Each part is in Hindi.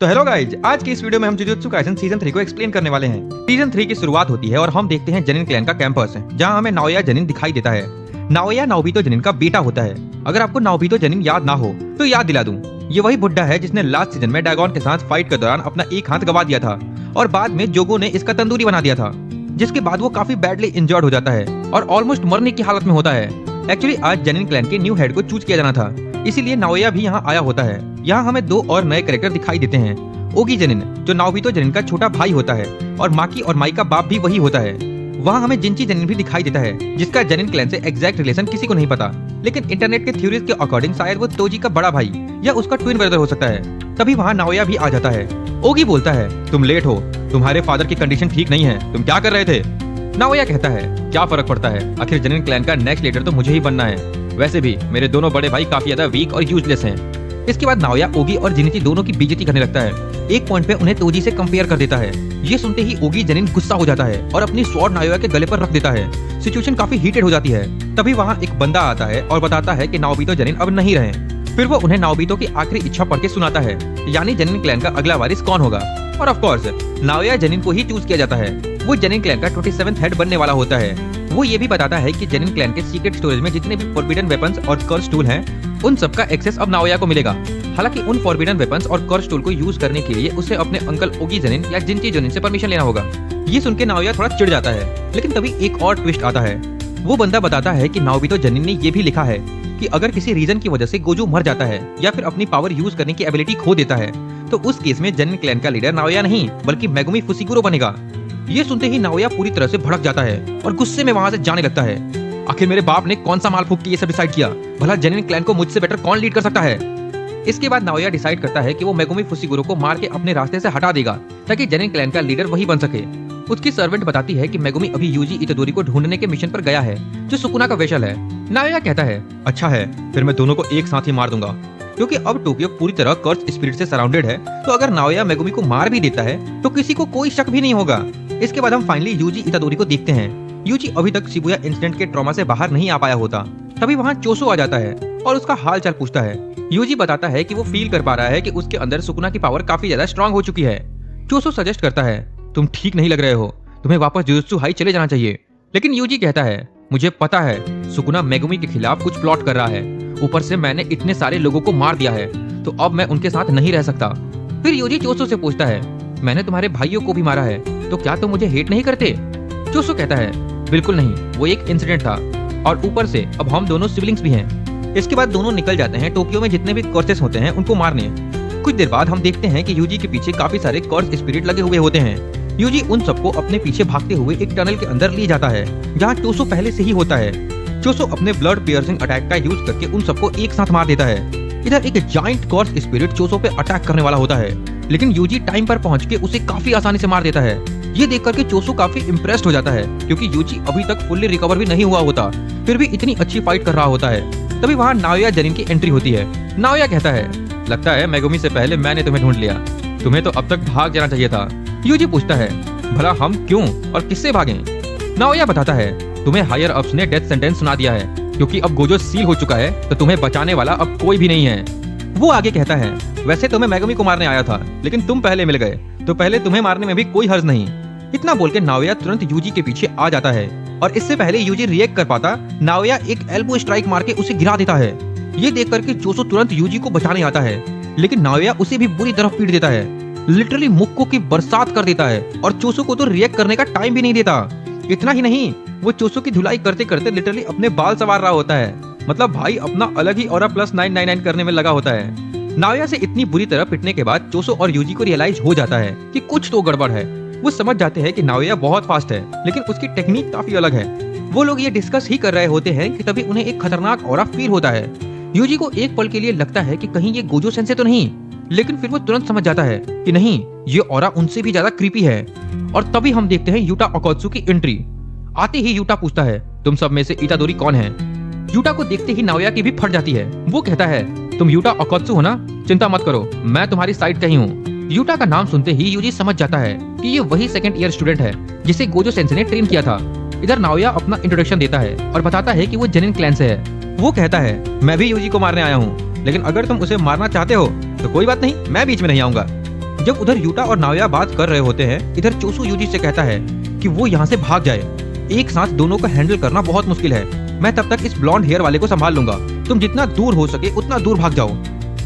तो हेलो गाइज, आज की इस वीडियो में हम जुजुत्सु काइसेन सीजन 3 को एक्सप्लेन करने वाले हैं। सीजन 3 की शुरुआत होती है और हम देखते हैं जनिन क्लैन का कैंपस, जहां हमें नाओया जनिन दिखाई देता है। नाओया नाओबितो जनिन का बेटा होता है। अगर आपको नाओबितो जनिन याद ना हो तो याद दिला दूं, ये वही बुड्ढा है जिसने लास्ट सीजन में डैगोन के साथ फाइट के दौरान अपना एक हाथ गवा दिया था और बाद में जोगो ने इसका तंदूरी बना दिया था, जिसके बाद वो काफी बैडली इंजर्ड हो जाता है और ऑलमोस्ट मरने की हालत में होता है। एक्चुअली आज जनिन क्लैन के न्यू हेड को चूज किया जाना था, इसीलिए नाओया भी यहाँ आया होता है। यहाँ हमें दो और नए कैरेक्टर दिखाई देते हैं। ओगी जनिन जो नाओबितो जनिन का छोटा भाई होता है और माकी और माई का बाप भी वही होता है। वहाँ हमें जिंची जनिन भी दिखाई देता है, जिसका जनिन क्लैन से एग्जैक्ट रिलेशन किसी को नहीं पता, लेकिन इंटरनेट के थ्योरीज के अकॉर्डिंग शायद वो तोजी का बड़ा भाई या उसका ट्विन ब्रदर हो सकता है। तभी वहाँ नाओया भी आ जाता है। ओगी बोलता है, तुम लेट हो, तुम्हारे फादर की कंडीशन ठीक नहीं है, तुम क्या कर रहे थे? नाओया कहता है, क्या फर्क पड़ता है, आखिर जनिन क्लैन का नेक्स्ट लीडर तो मुझे ही बनना है। वैसे भी मेरे दोनों बड़े भाई काफी ज्यादा वीक और यूजलेस हैं। इसके बाद नाओया ओगी और जिनिची दोनों की बेइज्जती करने लगता है। एक पॉइंट पे उन्हें तोजी से कंपेयर कर देता है। ये सुनते ही ओगी जनिन गुस्सा हो जाता है और अपनी स्वॉर्ड नाओया के गले पर रख देता है। सिचुएशन काफी हीटेड हो जाती है। तभी वहाँ एक बंदा आता है और बताता है कि नाओबितो जनिन अब नहीं रहे। फिर वो उन्हें नाओबितो की आखिरी इच्छा पढ़ के सुनाता है, यानी जनिन क्लैन का अगला वारिस कौन होगा। और ऑफ कोर्स नाओया जनिन को ही चूज किया जाता है। वो जनिन क्लैन का 27th हेड बनने वाला होता है। वो ये भी बताता है कि जनिन क्लैन के सीक्रेट स्टोरेज में जितने भी फॉरबिडन वेपन्स और कर्स टूल हैं, उन सब का एक्सेस अब नाओया को मिलेगा। हालांकि उन फॉरबिडन वेपन्स और कर्स टूल को यूज करने के लिए उसे अपने अंकल ओगी जनिन या जिंची जनिन से परमिशन लेना होगा। ये सुन के नाओया थोड़ा चिढ़ जाता है, लेकिन तभी एक और ट्विस्ट आता है। वो बंदा बताता है कि नाओबितो जनिन ने ये भी लिखा है कि अगर किसी रीजन की वजह से गोजो मर जाता है या फिर अपनी पावर यूज करने की एबिलिटी खो देता है, तो उस केस में जनिन क्लैन का लीडर नाओया नहीं बल्कि मेगुमी फुसिकुरो बनेगा। ये सुनते ही नाओया पूरी तरह से भड़क जाता है और गुस्से में वहाँ से जाने लगता है। आखिर मेरे बाप ने कौन सा माल फूंक के ये सब डिसाइड किया? भला जनिन क्लैन को मुझसे बेटर कौन लीड कर सकता है? इसके बाद नाओया डिसाइड करता है कि वो मेगुमी फुसिकुरो को मार के अपने रास्ते से हटा देगा ताकि जनिन क्लैन का लीडर वही बन सके। उसकी सर्वेंट बताती है कि मेगुमी अभी यूजी इतादोरी को ढूंढने के मिशन पर गया है, जो सुकुना का वेशल है। नाओया कहता है, अच्छा है, फिर मैं दोनों को एक साथ ही मार दूंगा, क्योंकि अब टोक्यो पूरी तरह कर्स स्पिरिट से सराउंडेड है। तो अगर नाओया मेगुमी को मार भी देता है तो किसी को कोई शक भी नहीं होगा। इसके बाद हम फाइनली यूजी इतादोरी को देखते हैं। यूजी अभी तक शिबुया इंसिडेंट के ट्रॉमा से बाहर नहीं आ पाया होता। तभी वहाँ चोसो आ जाता है और उसका हाल चाल पूछता है। यूजी बताता है कि वो फील कर पा रहा है कि उसके अंदर सुकुना की पावर काफी ज्यादा स्ट्रांग हो चुकी है। चोसो सजेस्ट करता है, तुम ठीक नहीं लग रहे हो, तुम्हें वापस जुजुत्सु हाई चले जाना चाहिए। लेकिन यूजी कहता है, मुझे पता है सुकुना मेगुमी के खिलाफ कुछ प्लॉट कर रहा है, ऊपर से मैंने इतने सारे लोगों को मार दिया है, तो अब मैं उनके साथ नहीं रह सकता। फिर यूजी चोसो से पूछता है, मैंने तुम्हारे भाइयों को भी मारा है, तो क्या तुम मुझे हेट नहीं करते? चोसो कहता है, बिल्कुल नहीं, वो एक इंसिडेंट था और ऊपर से अब हम दोनों सिबलिंग्स भी हैं। इसके बाद दोनों निकल जाते हैं टोक्यो में जितने भी कर्सेस होते हैं उनको मारने। कुछ देर बाद हम देखते हैं कि यूजी के पीछे काफी सारे कर्स स्पिरिट लगे हुए होते हैं। यूजी उन सबको अपने पीछे भागते हुए एक टनल के अंदर ले जाता है, जहाँ चोसो पहले से ही होता है। चोसो अपने ब्लड पियर्सिंग अटैक का यूज करके उन सबको एक साथ मार देता है। इधर एक जाइंट कर्स स्पिरिट चोसो पे अटैक करने वाला होता है, लेकिन यूजी टाइम पर पहुंच के उसे काफी आसानी से मार देता है। ये देख करके चोसो काफी इम्प्रेस्ड हो जाता है, क्योंकि यूजी अभी तक फुल्ली रिकवर भी नहीं हुआ होता, फिर भी इतनी अच्छी फाइट कर रहा होता है। तभी वहाँ नाओया जनिन की एंट्री होती है। नाओया कहता है, लगता है मेगुमी से पहले मैंने तुम्हें ढूंढ लिया, तुम्हें तो अब तक भाग जाना चाहिए था। यूजी पूछता है, भला हम क्यों और किससे भागें? नाओया बताता है, तुम्हें हायर अप्स ने डेथ सेंटेंस सुना दिया है, क्योंकि अब गोजो सील हो चुका है, तो तुम्हें बचाने वाला अब कोई भी नहीं है। वो आगे कहता है, वैसे तो मैं मेगुमी को मारने आया था, लेकिन तुम पहले मिल गए, तो पहले तुम्हें मारने में भी कोई हर्ज नहीं। इतना बोल के नाओया तुरंत यूजी के पीछे आ जाता है और इससे पहले यूजी रिएक्ट कर पाता, नाओया एक एल्बो स्ट्राइक मार के उसे गिरा देता है। ये देख करके चोसो तुरंत यूजी को बचाने आता है, लेकिन नाओया उसे भी बुरी तरह पीट देता है, लिटरली मुक्को की बरसात कर देता है और चोसो को तो रिएक्ट करने का टाइम भी नहीं देता। इतना ही नहीं, वो चोसो की धुलाई करते करते लिटरली अपने बाल संवार रहा होता है। मतलब भाई अपना अलग ही ऑरा प्लस 999 करने में लगा होता है। नाओया से इतनी बुरी तरह पिटने के बाद चोसो और यूजी को रियलाइज हो जाता है कि कुछ तो गड़बड़ है। वो समझ जाते हैं कि नाओया बहुत फास्ट है, लेकिन उसकी टेक्निक काफी अलग है। वो लोग ये डिस्कस ही कर रहे होते हैं कि तभी उन्हें एक खतरनाक ऑरा फील होता है। यूजी को एक पल के लिए लगता है कि कहीं ये गोजो सेंसे तो नहीं, लेकिन फिर वो तुरंत समझ जाता है कि नहीं, ये ऑरा उनसे भी ज्यादा क्रीपी है। और तभी हम देखते हैं यूटा ओकोत्सु की एंट्री। आते ही यूटा पूछता है, तुम सब में से इतादोरी कौन है? यूटा को देखते ही नाओया की भी फट जाती है। वो कहता है, तुम यूटा ओकोत्सु हो ना, चिंता मत करो, मैं तुम्हारी साइड का ही हूँ। यूटा का नाम सुनते ही यूजी समझ जाता है कि ये वही सेकंड ईयर स्टूडेंट है जिसे गोजो सेंसे ने ट्रेन किया था। इधर नाओया अपना इंट्रोडक्शन देता है और बताता है कि वो जनिन क्लैन से है। वो कहता है, मैं भी यूजी को मारने आया हूँ, लेकिन अगर तुम उसे मारना चाहते हो तो कोई बात नहीं, मैं बीच में नहीं आऊंगा। जब उधर यूटा और नाओया बात कर रहे होते हैं, इधर चोसू यूजी से कहता है कि वो यहाँ से भाग जाए। एक साथ दोनों को हैंडल करना बहुत मुश्किल है, मैं तब तक इस ब्लॉन्ड हेयर वाले को संभाल लूंगा, तुम जितना दूर हो सके उतना दूर भाग जाओ।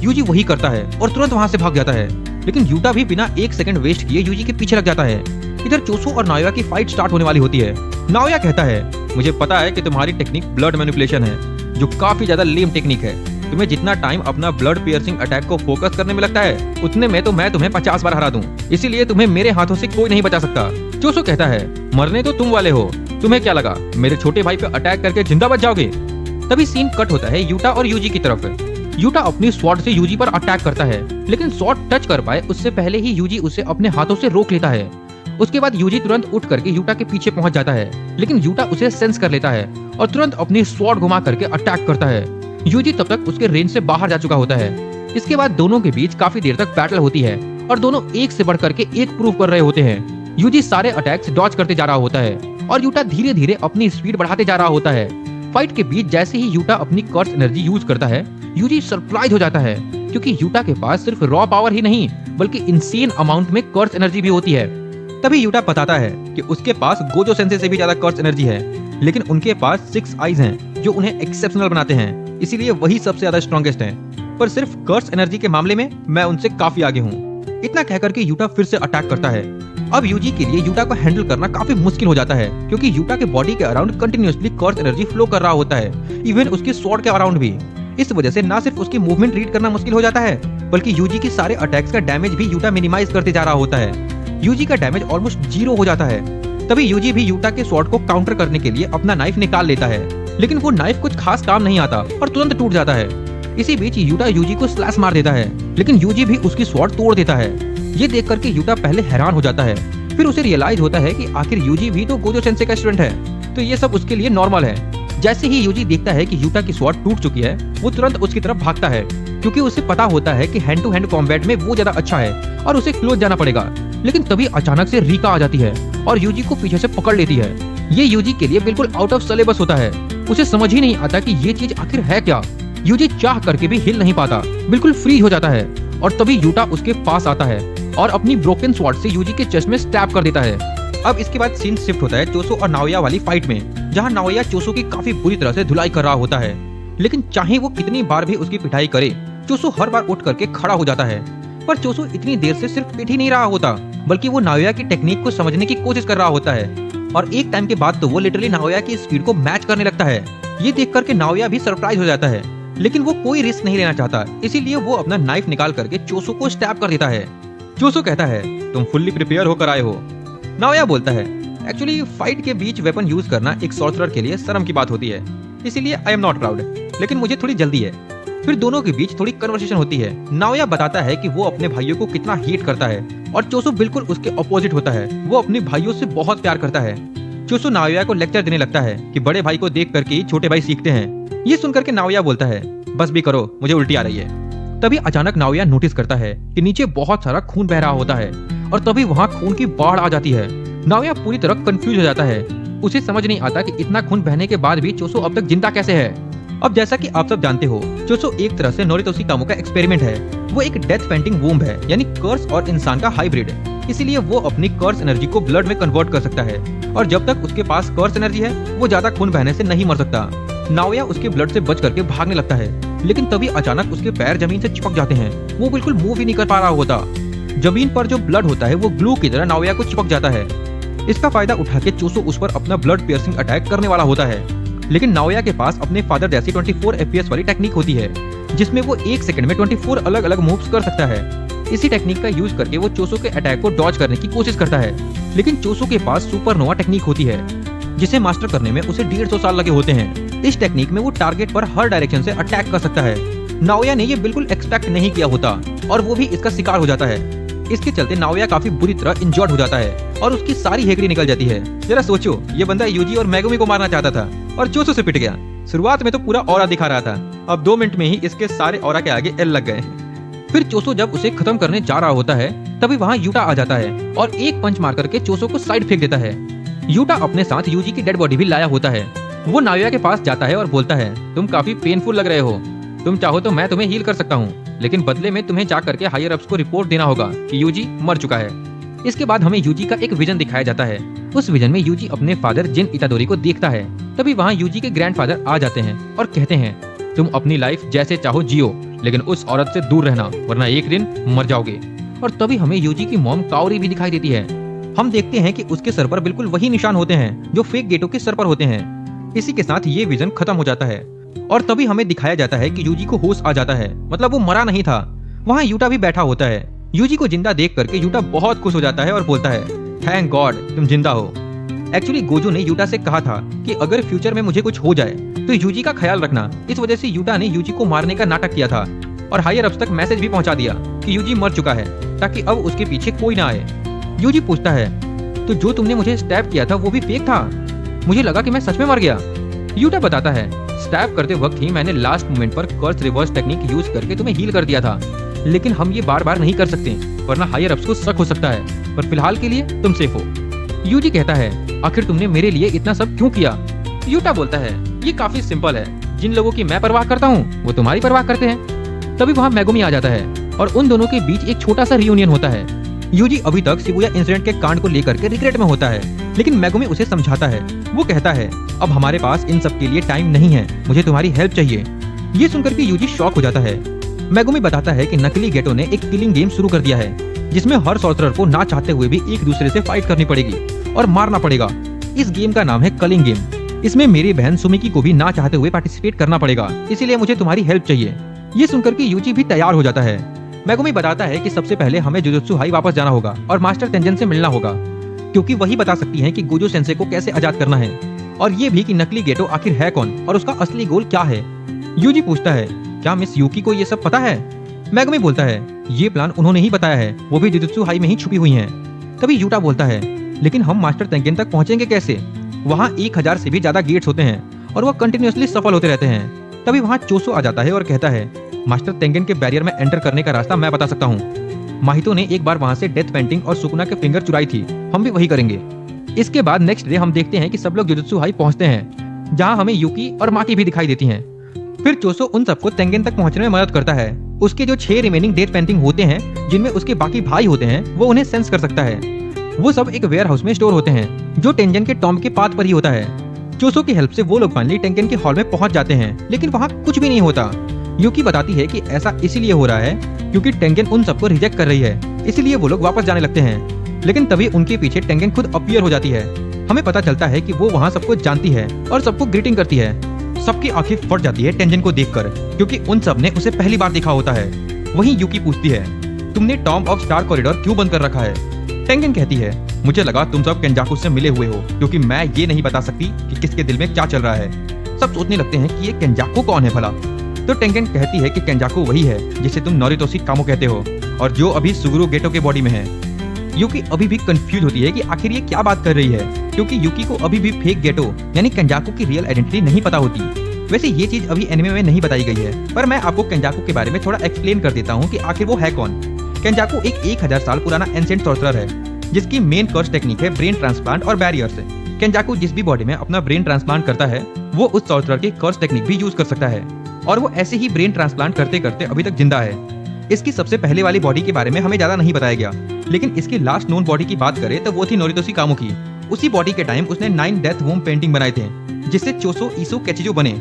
यूजी वही करता है और तुरंत वहाँ से भाग जाता है, लेकिन यूटा भी बिना एक सेकंड वेस्ट किए यूजी के पीछे लग जाता है। इधर चोसू और नाओया की फाइट स्टार्ट होने वाली होती है। नाओया कहता है, मुझे पता है कि तुम्हारी टेक्निक ब्लड मैनिपुलेशन है, जो काफी ज्यादा लेम टेक्निक है। तुम्हें जितना टाइम अपना ब्लड पियर्सिंग अटैक को फोकस करने में लगता है, उतने में तो मैं तुम्हें 50 बार हरा दूं। इसीलिए तुम्हें मेरे हाथों से कोई नहीं बचा सकता। चोसू कहता है, मरने तो तुम वाले हो, तुम्हें क्या लगा मेरे छोटे भाई पे अटैक करके जिंदा बच जाओगे। तभी सीन कट होता है यूटा और यूजी की तरफ। यूटा अपनी स्वॉर्ड से यूजी पर अटैक करता है, लेकिन स्वॉर्ड टच कर पाए उससे पहले ही यूजी उसे अपने हाथों से रोक लेता है। उसके बाद यूजी तुरंत उठ करके यूटा के पीछे पहुंच जाता है, लेकिन यूटा उसे सेंस कर लेता है और तुरंत अपनी स्वॉर्ड घुमा करके अटैक करता है। यूजी तब तक उसके रेंज से बाहर जा चुका होता है। इसके बाद दोनों के बीच काफी देर तक बैटल होती है और दोनों एक से बढ़ करके एक प्रूव कर रहे होते हैं। यूजी सारे अटैक्स डॉज करते जा रहा होता है और यूटा धीरे धीरे अपनी स्पीड बढ़ाते जा रहा होता है। फाइट के बीच जैसे ही यूटा अपनी कर्स एनर्जी यूज करता है, यूजी सरप्राइज हो जाता है, क्योंकि यूटा के पास सिर्फ रॉ पावर ही नहीं बल्कि इंसेन अमाउंट में कर्स एनर्जी भी होती है। तभी यूटा बताता है कि उसके पास गोजो सेंसे से भी ज्यादा कर्स एनर्जी है, लेकिन उनके पास 6 आईज हैं जो उन्हें एक्सेप्शनल बनाते हैं, इसीलिए वही सबसे ज्यादा स्ट्रॉन्गेस्ट हैं। पर सिर्फ कर्स एनर्जी के मामले में मैं उनसे काफी आगे हूँ। इतना कहकर के यूटा फिर से अटैक करता है। अब यूजी के लिए यूटा को हैंडल करना काफी मुश्किल हो जाता है, क्योंकि यूटा के बॉडी के अराउंड कंटिन्यूअसली कर्स एनर्जी फ्लो कर रहा होता है, इवन उसकी स्वॉर्ड के अराउंड भी। इस वजह से ना सिर्फ उसकी मूवमेंट रीड करना मुश्किल हो जाता है, बल्कि यूजी की सारे अटैक्स का डैमेज भी यूटा मिनिमाइज करते जा रहा होता है। यूजी का डैमेज ऑलमोस्ट 0 हो जाता है। तभी यूजी भी यूटा के स्वॉर्ड को काउंटर करने के लिए अपना नाइफ निकाल लेता है, लेकिन वो नाइफ कुछ खास काम नहीं आता और तुरंत टूट जाता है। इसी बीच यूटा यूजी को स्लैश मार देता है, लेकिन यूजी भी उसकी स्वॉर्ड तोड़ देता है। ये देख करके यूटा पहले हैरान हो जाता है, फिर उसे रियलाइज होता है कि आखिर यूजी भी तो गोजो सेंसे का स्टूडेंट है, तो ये सब उसके लिए नॉर्मल है। जैसे ही यूजी देखता है कि यूटा की स्वॉर्ड टूट चुकी है, वो तुरंत उसकी तरफ भागता है, क्योंकि उसे पता होता है कि हैंड टू हैंड कॉम्बैट में वो ज्यादा अच्छा है और उसे क्लोज जाना पड़ेगा। लेकिन तभी अचानक से रीका आ जाती है और यूजी को पीछे से पकड़ लेती है। ये यूजी के लिए बिल्कुल आउट ऑफ सिलेबस होता है, उसे समझ ही नहीं आता कि ये चीज आखिर है क्या। यूजी चाह करके भी हिल नहीं पाता, बिल्कुल फ्री हो जाता है और तभी यूटा उसके पास आता है और अपनी ब्रोकन स्वॉर्ड से यूजी के चेस्ट में स्टैब कर देता है। अब इसके बाद सीन शिफ्ट होता है चोसो और नाओया वाली फाइट में, जहाँ नाओया चोसो की काफी बुरी तरह से धुलाई कर रहा होता है, लेकिन चाहे वो कितनी बार भी उसकी पिटाई करे, चोसो हर बार उठ करके खड़ा हो जाता है। पर चोसो इतनी देर से सिर्फ पिट ही नहीं रहा होता, बल्कि वो नाओया की टेक्निक को समझने की कोशिश कर रहा होता है और एक टाइम के बाद तो वो लिटरली नाओया की स्पीड को मैच करने लगता है। ये देख करके नाओया भी सरप्राइज हो जाता है, लेकिन वो कोई रिस्क नहीं लेना चाहता, इसीलिए वो अपना नाइफ निकाल करके चोसो को स्टैब कर देता है। चोसो कहता है, तुम फुल्ली प्रिपेयर होकर आए हो। नाओया बोलता है, एक्चुअली फाइट के बीच वेपन यूज करना एक सॉर्सरर के लिए शर्म की बात होती है, इसीलिए आई एम नॉट प्राउड, लेकिन मुझे थोड़ी जल्दी है। फिर दोनों के बीच थोड़ी कन्वर्सेशन होती है। नाओया बताता है कि वो अपने भाइयों को कितना हेट करता है और चोसो बिल्कुल उसके अपोजिट होता है, वो अपने भाइयों से बहुत प्यार करता है। चोसो नाओया को लेक्चर देने लगता है कि बड़े भाई को देख करके छोटे भाई सीखते हैं। ये सुनकर के नाओया बोलता है, बस भी करो, मुझे उल्टी आ रही है। तभी अचानक नाओया नोटिस करता है कि नीचे बहुत सारा खून बह रहा होता है और तभी वहाँ खून की बाढ़ आ जाती है। नाओया पूरी तरह कंफ्यूज हो जाता है, उसे समझ नहीं आता कि इतना खून बहने के बाद भी चोसो अब तक जिंदा कैसे है। अब जैसा कि आप सब जानते हो, चोसो एक तरह से नोरितोशी कामो का एक्सपेरिमेंट है। वो एक डेथ पेंटिंग वूम्ब है, यानी कर्स और इंसान का हाइब्रिड, इसीलिए वो अपनी कर्स एनर्जी को ब्लड में कन्वर्ट कर सकता है और जब तक उसके पास कर्स एनर्जी है, वो ज्यादा खून बहने से नहीं मर सकता। नाओया उसके ब्लड से बच करके भागने लगता है, लेकिन तभी अचानक उसके पैर जमीन से चिपक जाते हैं, वो बिल्कुल मूव ही नहीं कर पा रहा होता। जमीन पर जो ब्लड होता है वो ग्लू की तरह नाओया को चिपक जाता है। इसका फायदा उठा के चोसो उस पर अपना ब्लड पियर्सिंग अटैक करने वाला होता है, लेकिन नाओया के पास अपने फादर जैसी 24 FPS वाली टेक्निक होती है, जिसमें वो 1 सेकंड में 24 अलग अलग मूव्स कर सकता है। इसी टेक्निक का यूज करके वो चोसो के अटैक को डॉज करने की कोशिश करता है, लेकिन चोसो के पास सुपरनोवा टेक्निक होती है, जिसे मास्टर करने में उसे 150 साल लगे होते हैं। इस टेक्निक में वो टारगेट पर हर डायरेक्शन से अटैक कर सकता है। नाओया ने ये बिल्कुल एक्सपेक्ट नहीं किया होता और वो भी इसका शिकार हो जाता है। इसके चलते नाओया काफी बुरी तरह इंजर्ड हो जाता है और उसकी सारी हेगड़ी निकल जाती है। जरा सोचो, ये बंदा यूजी और मेगुमी को मारना चाहता था और चोसो से पिट गया। शुरुआत में तो पूरा ऑरा दिखा रहा था, अब 2 मिनट में ही इसके सारे ऑरा के आगे एल लग गए। फिर चोसो जब उसे खत्म करने जा रहा होता है, तभी वहाँ यूटा आ जाता है और एक पंच मार करके चोसो को साइड फेंक देता है। यूटा अपने साथ यूजी की डेड बॉडी भी लाया होता है। वो नाओया के पास जाता है और बोलता है, तुम काफी पेनफुल लग रहे हो, तुम चाहो तो मैं तुम्हें हील कर सकता हूँ। लेकिन बदले में तुम्हें जा करके हायर अप्स को रिपोर्ट देना होगा कि यूजी मर चुका है। इसके बाद हमें यूजी का एक विजन दिखाया जाता है। उस विजन में यूजी अपने फादर जिन इतादोरी को देखता है। तभी वहाँ यूजी के ग्रैंडफादर आ जाते हैं और कहते हैं, तुम अपनी लाइफ जैसे चाहो जियो, लेकिन उस औरत से दूर रहना, वरना एक दिन मर जाओगे। और तभी हमें यूजी की मॉम काओरी भी दिखाई देती है। हम देखते हैं कि उसके सर पर बिल्कुल वही निशान होते हैं जो फेक गेटो के सर पर होते हैं। इसी के साथ ये विजन खत्म हो जाता है और तभी हमें दिखाया जाता है कि यूजी को होश आ जाता है, मतलब वो मरा नहीं था। वहाँ यूटा भी बैठा होता है। यूजी को जिंदा देख करके यूटा बहुत खुश हो जाता है और बोलता है, थैंक गॉड तुम जिंदा हो। एक्चुअली गोजो ने यूटा से कहा था कि अगर फ्यूचर में मुझे कुछ हो जाए तो यूजी का ख्याल रखना। इस वजह से यूटा ने यूजी को मारने का नाटक किया था और हायर अप्स तक मैसेज भी पहुंचा दिया कि यूजी मर चुका है, ताकि अब उसके पीछे कोई ना आए। यूजी पूछता है, तो जो तुमने मुझे स्टैब किया था वो भी फेक था? मुझे लगा कि मैं सच में मर गया। यूटा बताता है, स्टैब करते वक्त ही मैंने लास्ट मोमेंट पर कर्स रिवर्स टेक्निक यूज करके तुम्हें हील कर दिया था, लेकिन हम ये बार बार नहीं कर सकते वरना हायर अप्स को शक हो सकता है, पर फिलहाल के लिए तुम सेफ हो। यूजी कहता है, आखिर तुमने मेरे लिए इतना सब क्यों किया? यूटा बोलता है, ये काफी सिंपल है, जिन लोगों की मैं परवाह करता हूँ वो तुम्हारी परवाह करते हैं। तभी वहाँ मेगुमी आ जाता है और उन दोनों के बीच एक छोटा सा रियूनियन होता है। यूजी अभी तक शिबुया इंसिडेंट के कांड को लेकर के रिग्रेट में होता है, लेकिन मेगुमी उसे समझाता है। वो कहता है, अब हमारे पास इन सब के लिए टाइम नहीं है, मुझे तुम्हारी हेल्प चाहिए। ये सुनकर के यूजी शॉक हो जाता है। मेगुमी बताता है कि नकली गेटो ने एक किलिंग गेम शुरू कर दिया है, जिसमें हर सॉर्सरर को ना चाहते हुए भी एक दूसरे से फाइट करनी पड़ेगी और मारना पड़ेगा। इस गेम का नाम है कलिंग गेम। इसमें मेरी बहन सुमिकी को भी ना चाहते हुए पार्टिसिपेट करना पड़ेगा, इसीलिए मुझे तुम्हारी हेल्प चाहिए। ये सुनकर के यूजी भी तैयार हो जाता है। मेगुमी बताता है कि सबसे पहले हमें जुजुत्सु हाई वापस जाना होगा और मास्टर तेंजन से मिलना होगा, क्योंकि वही बता सकती हैं कि गोजो सेंसे को कैसे आजाद करना है, और ये भी कि नकली गेटो आखिर है कौन और उसका असली गोल क्या है। यूजी पूछता है, क्या मिस यूकी को ये सब पता है? मेगुमी बोलता है, ये प्लान उन्होंने ही बताया है, वो भी जुजुत्सु हाई में ही छुपी हुई हैं। तभी यूटा बोलता है, लेकिन हम मास्टर तेंगेन तक पहुंचेंगे कैसे? वहाँ 1000 से भी ज्यादा गेट्स होते हैं और वो कंटिन्यूअसली सफल होते रहते हैं। तभी वहाँ चोसो आ जाता है और कहता है, मास्टर तेंगेन के बैरियर में एंटर करने का रास्ता मैं बता सकता हूँ। माहितो ने एक बार वहाँ से डेथ पेंटिंग और सुकुना के फिंगर चुराई थी, हम भी वही करेंगे। इसके बाद नेक्स्ट डे हम देखते हैं कि सब लोग जुजुत्सु हाई पहुँचते हैं, जहाँ हमें यूकी और माकी भी दिखाई देती हैं। फिर चोसो उन सबको तेंगेन तक पहुँचने में मदद करता है। उसके जो 6 रिमेनिंग डेथ पेंटिंग होते हैं, जिनमें उसके बाकी भाई होते हैं, वो उन्हें सेंस कर सकता है। वो सब एक वेयर हाउस में स्टोर होते हैं, जो टेंजन के टॉम के पाथ पर ही होता है। चोसो की हेल्प से वो लोग फाइनली टेंगेन के हॉल में पहुंच जाते हैं, लेकिन वहाँ कुछ भी नहीं होता। यूकी बताती है कि ऐसा इसीलिए हो रहा है क्योंकि टेंगेन उन सबको रिजेक्ट कर रही है, इसीलिए वो लोग वापस जाने लगते हैं। लेकिन तभी उनके पीछे टेंगेन खुद अपीयर हो जाती है। हमें पता चलता है कि वो वहाँ सबको जानती है और सबको ग्रीटिंग करती है। सबकी आंखें फट जाती है टेंजन को देखकर, क्योंकि उन सब ने उसे पहली बार देखा होता है। वहीं यूकी पूछती है, तुमने टॉम ऑफ स्टार कॉरिडोर क्यों बंद कर रखा है? टेंगेन कहती है, मुझे लगा तुम सब केंजाकू से मिले हुए हो, क्योंकि मैं ये नहीं बता सकती कि किसके दिल में क्या चल रहा है। सब सोचने लगते हैं कि ये केंजाकू कौन है भला। तो टेंगेन कहती है कि केंजाकू वही है जिसे तुम नोरितोशी कामो कहते हो और जो अभी सुगुरु गेटो के बॉडी में है। यूकी अभी भी कंफ्यूज होती है कि आखिर ये क्या बात कर रही है, क्योंकि यूकी को अभी भी फेक गेटो यानी केंजाकू की रियल आइडेंटिटी नहीं पता होती। वैसे ये चीज अभी एनिमे में नहीं बताई गई है, पर मैं आपको केंजाकू के बारे में थोड़ा एक्सप्लेन कर देता हूँ कि आखिर वो है कौन। केंजाकू एक 1000 साल पुराना एंशिएंट सॉर्सरर है, जिसकी मेन कर्स टेक्निक है ब्रेन ट्रांसप्लांट और बैरियर से। केंजाकू जिस भी बॉडी में अपना ब्रेन ट्रांसप्लांट करता है, वो उस सॉर्सरर की कर्स टेक्निक भी यूज कर सकता है, और वो ऐसे ही ब्रेन ट्रांसप्लांट करते करते अभी तक जिंदा है। इसकी सबसे पहले वाली बॉडी के बारे में हमें ज्यादा नहीं बताया गया, लेकिन इसकी लास्ट नोन बॉडी की बात करें तो वो थी नोरितोशी कामो की। उसी बॉडी के टाइम उसने 9 डेथ वूम पेंटिंग बनाए थे, जिससे चोसो ईसो केचिजो बने।